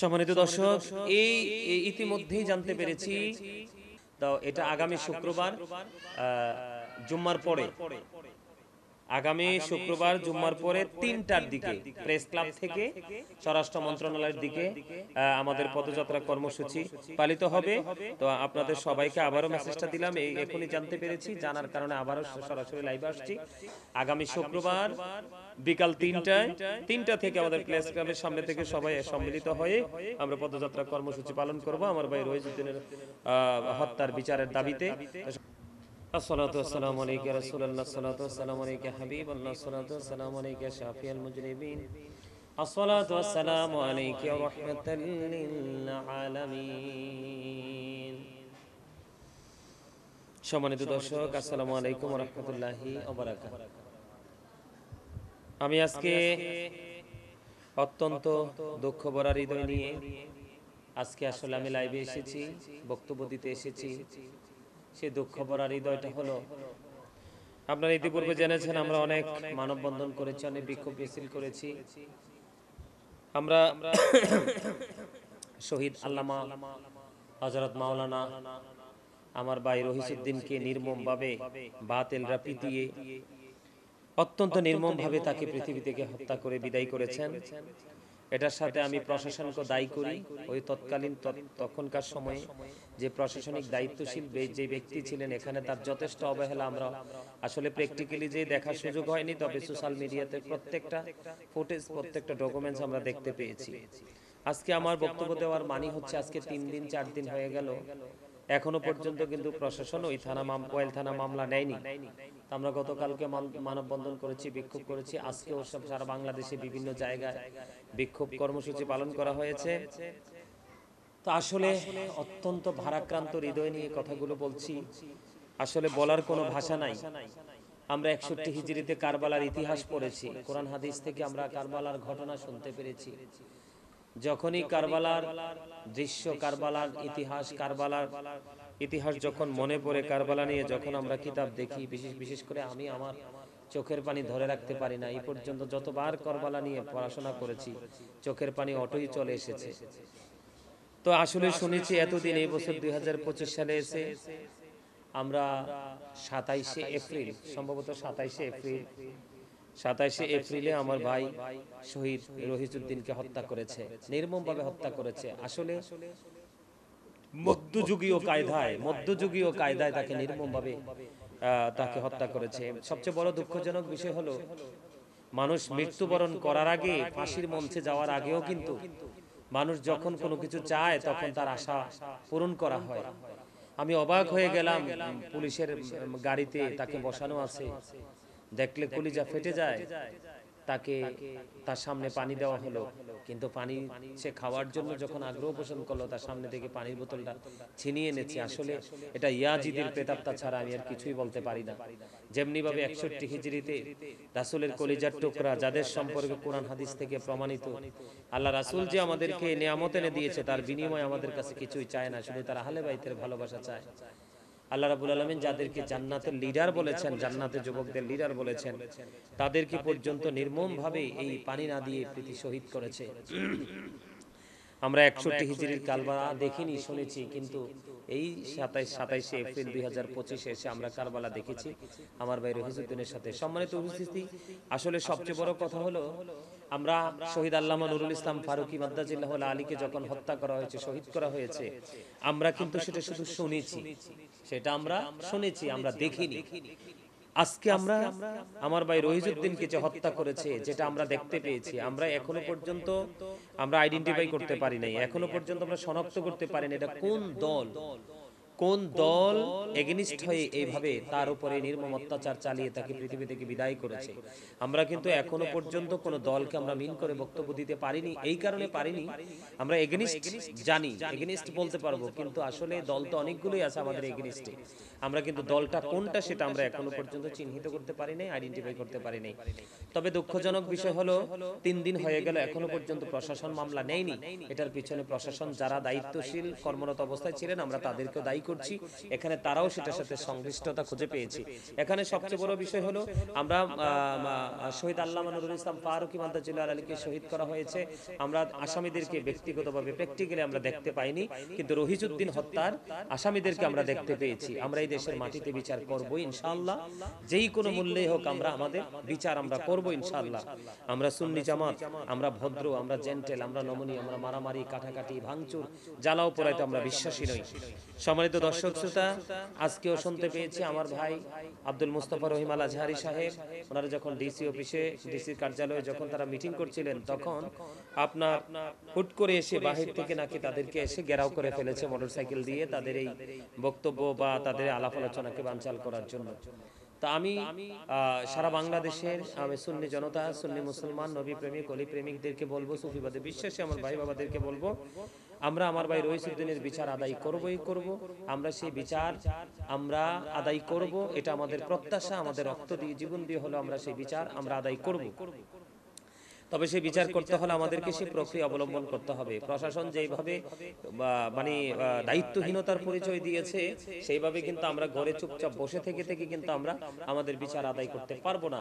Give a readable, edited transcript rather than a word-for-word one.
সম্মানিত দর্শক, এই ইতিমধ্যেই জানতে পেরেছি তো এটা আগামী শুক্রবার জুম্মার পরে আগামী শুক্রবার জুম্মার পরে ৩টার দিকে প্রেস ক্লাব থেকে স্বরাষ্ট্র মন্ত্রণালয়ের দিকে আমাদের পদযাত্রা কর্মসূচি পালিত হবে। তো আপনাদের সবাইকে আবারও মেসেজটা দিলাম, এই এখনই জানতে পেরেছি, জানার কারণে আবারও সরাসরি লাইভে আসছি। আগামী শুক্রবার বিকাল ৩টা থেকে আমাদের প্রেস ক্লাবের সামনে থেকে সবাই সম্মিলিত হয়ে আমরা পদযাত্রা কর্মসূচি পালন করব আমার ভাই রহিজউদ্দিনের হত্যার বিচারের দাবিতে। আসসালাতু ওয়াসসালামু আলাইকা ইয়া রাসূলুল্লাহ, আসসালাতু ওয়াসসালামু আলাইকা ইয়া হাবিবাল্লাহ, আসসালাতু ওয়াসসালামু আলাইকা ইয়া শাফিয়াল মুজরিমিন, আসসালাতু ওয়াসসালামু আলাইকা ইয়া রাহমাতাল লিল আলামিন। সম্মানিত দর্শক, আসসালামু আলাইকুম ওয়া রাহমাতুল্লাহি ওয়া বারাকাতুহু। আমি আজকে অত্যন্ত দুঃখ ভরা হৃদয় নিয়ে আজকে আসলে আমি লাইভে এসেছি, বক্তব্য দিতে এসেছি। সেই দুঃখ ভরা হৃদয়টা হলো, আপনারা ইতিপূর্বে জেনেছেন আমরা অনেক মানববন্ধন করেছি, অনেক বিক্ষোভ মিছিল করেছি। আমরা শহীদ আল্লামা হযরত মাওলানা আমার ভাই রহিজউদ্দিনকে নির্মমভাবে বাতিলরা পিটিয়ে অত্যন্ত নির্মমভাবে তাকে পৃথিবী থেকে হত্যা করে বিদায় করেছেন। এটার সাথে আমি প্রশাসনকে দায়ী করি। ওই তৎকালীন তখনকার সময়ে যে প্রশাসনিক দায়িত্বশীল যে ব্যক্তি ছিলেন, এখানে তার যথেষ্ট অবহেলা আমরা আসলে প্র্যাকটিক্যালি যে দেখার সুযোগ হয়নি, তবে সোশ্যাল মিডিয়াতে প্রত্যেকটা ফুটেজ, প্রত্যেকটা ডকুমেন্টস আমরা দেখতে পেয়েছি। আজকে আমার বক্তব্য দেওয়ার মানে হচ্ছে, আজকে 3 দিন 4 দিন হয়ে গেল, এখনো পর্যন্ত কিন্তু প্রশাসন ওই কোয়েল থানা মামলা নেয়নি। আমরা গতকালকে মানববন্ধন করেছি, বিক্ষোভ করেছি, আজকেও সব সারা বাংলাদেশে বিভিন্ন জায়গায় বিক্ষোভ কর্মসূচি পালন করা হয়েছে। তো আসলে অত্যন্ত ভারাক্রান্ত হৃদয় নিয়ে কথাগুলো বলছি, আসলে বলার কোনো ভাষা নাই। আমরা 61 হিজরিতে কারবালার ইতিহাস পড়েছি, কোরআন হাদিস থেকে আমরা কারবালার ঘটনা শুনতে পেরেছি। যখনই কারবালার দৃশ্য, কারবালার ইতিহাস যখন মনে পড়ে, কারবালা নিয়ে যখন আমরা কিতাব দেখি, বিশেষ করে আমি আমার চোখের পানি ধরে রাখতে পারি না। এই পর্যন্ত যতবার কারবালা নিয়ে পড়াশোনা করেছি, চোখের পানি অটোই চলে এসেছে। তো আসলে শুনেছি এতদিন, এই বছর 2025 সালে এসে আমরা 27শে এপ্রিল, সম্ভবত 27শে এপ্রিলে আমার ভাই শহীদ রহিজউদ্দিনকে হত্যা করেছে, নির্মমভাবে হত্যা করেছে। আসলে মধ্যযুগীয় কায়দায় তাকে নির্মমভাবে তাকে হত্যা করেছে। সবচেয়ে বড় দুঃখজনক বিষয় হলো, মানুষ মৃত্যুবরণ করার আগে, ফাঁসির মঞ্চে যাওয়ার আগেও কিন্তু মানুষ যখন কোনো কিছু চায় তখন তার আশা পূরণ করা হয়। আমি অবাক হয়ে গেলাম, পুলিশের গাড়িতে তাকে বসানো আছে, দেখলে কলিজা ফেটে যায়। তাকে তার সামনে পানি দেওয়া হলো, কিন্তু পানি সে খাওয়ার জন্য যখন আগ্রহ পোষণ করলো, তার সামনে থেকে পানির বোতলটা ছিনিয়ে এনেছে। আসলে এটা ইয়াজিদের প্রেতাত্মা ছাড়া আমি আর কিছুই বলতে পারি না। যেমনি ভাবে 61 হিজরিতে রাসূলের কলিজার টুকরা, যাদের সম্পর্কে কোরআন হাদিস থেকে প্রমাণিত, আল্লাহ রাসূল যে আমাদেরকে নিয়ামত এনে দিয়েছে, তার বিনিময়ে আমাদের কাছে কিছুই চায় না, শুধু তার আহলে বাইতের ভালোবাসা চায়। আল্লাহ রাব্বুল আলামিন যাদেরকে জান্নাতের লিডার বলেছেন, জান্নাতের যুবকদের লিডার বলেছেন, তাদেরকে পর্যন্ত নির্মমভাবে এই পানি না দিয়ে প্রীতি শহীদ করেছে। আমরা 61 হিজরির কারবালা দেখিনি, শুনেছি, কিন্তু এই 27শে এপ্রিল 2025 এসে আমরা কারবালা দেখেছি আমার ভাই রহিজউদ্দিনের সাথে। সম্মানিত উপস্থিতি, আসলে সবচেয়ে বড় কথা হলো, আমরা শহীদ আল্লামা নুরুল ইসলাম ফারুকী মাদ্দাজিল্লাহু আলীকে যখন হত্যা করা হয়েছে, শহীদ করা হয়েছে, আমরা কিন্তু সেটা শুধু শুনেছি, আমরা দেখিনি। আজকে আমরা আমার ভাই রহিজউদ্দিনকে যে হত্যা করেছে, যেটা আমরা দেখতে পেয়েছি, আমরা এখনো পর্যন্ত আমরা আইডেন্টিফাই করতে পারি নাই, এখনো পর্যন্ত আমরা শনাক্ত করতে পারি না এটা কোন দল এগেনিস্ট হয়ে এইভাবে তার উপরে নির্মম অত্যাচার চালিয়ে তাকে পৃথিবী থেকে বিদায় করেছে। আমরা কিন্তু এখনো পর্যন্ত কোন দলকে আমরা মিন করে বক্তব্য দিতে পারিনি। এই কারণে পারিনি, আমরা এগেনিস্ট জানি, এগেনিস্ট বলতে পারবো, কিন্তু আসলে দল তো অনেকগুলোই আছে আমাদের এগেনিস্টে। আমরা কিন্তু দলটা কোনটা সেটা আমরা এখনো পর্যন্ত চিহ্নিত করতে পারি নাই, আইডেন্টিফাই করতে পারি নাই। তবে দুঃখজনক বিষয় হলো, 3 দিন হয়ে গেল, এখনো পর্যন্ত প্রশাসন মামলা নেয়নি। এটার পিছনে প্রশাসন যারা দায়িত্বশীল কর্মরত অবস্থায় ছিলেন, আমরা তাদেরকেও দায়ী করছি, এখানে তারাও সেটার সাথে সংশ্লিষ্টতা খুঁজে পেয়েছি। এখানে সবচেয়ে বড় বিষয় হলো আমরা শহীদ আল্লামা নুরুল ইসলাম ফারুকী মাদ্দাজিল্লাহ আলীকে শহীদ করা হয়েছে। আমরা আসামিদেরকে ব্যক্তিগতভাবে প্র্যাকটিক্যালি আমরা দেখতে পাইনি, কিন্তু রহিজউদ্দিন হত্যার আসামিদেরকে আমরা দেখতে পেয়েছি। আমরা এই দেশের মাটিতে বিচার করব ইনশাআল্লাহ, যেই কোনো মূল্যে হোক আমরা আমাদের বিচার আমরা করব ইনশাআল্লাহ। আমরা সুন্নি জামাত, আমরা ভদ্র, আমরা জেন্টেল, আমরা নমনীয়, আমরা মারামারি, কাটাকাটি, ভাঙচুর, জ্বালাও পোড়াইতে আমরা বিশ্বাসী নই। সম্মানিত দর্শক শ্রোতা, আজকেও শুনতে পেয়েছি আমার ভাই আব্দুল মুস্তাফা রহিম আল আজহারি সাহেব, ওনারা যখন ডিসি অফিসে, ডিসি কার্যালয়ে যখন তারা মিটিং করছিলেন, তখন আপনার হুট করে এসে বাহির থেকে নাকি তাদেরকে এসে ঘেরাও করে ফেলেছে মোটরসাইকেল দিয়ে, তাদের এই বক্তব্য বা তাদের আলাপ আলোচনাকে বানচাল করার জন্য। তা আমি সারা বাংলাদেশের আমি সুন্নি জনতা, সুন্নি মুসলমান, নবী প্রেমিক, অলি প্রেমিকদেরকে বলবো, সুফিবাদে বিশ্বাসী আমার ভাই বাবাদেরকে বলবো, আমরা আমার ভাই রহিজউদ্দিনের বিচার আদায় করবই করব। আমরা সেই বিচার আমরা আদায় করব, এটা আমাদের প্রত্যাশা। আমাদের রক্ত দিয়ে, জীবন দিয়ে হলো আমরা সেই বিচার আমরা আদায় করব। তবে সেই বিচার করতে হলে আমাদেরকে সেই প্রক্রিয়া অবলম্বন করতে হবে। প্রশাসন যেভাবে মানে দায়িত্বহীনতার পরিচয় দিয়েছে, সেইভাবে কিন্তু আমরা ঘরে চুপচাপ বসে থেকে থেকে কিন্তু আমরা আমাদের বিচার আদায় করতে পারবো না।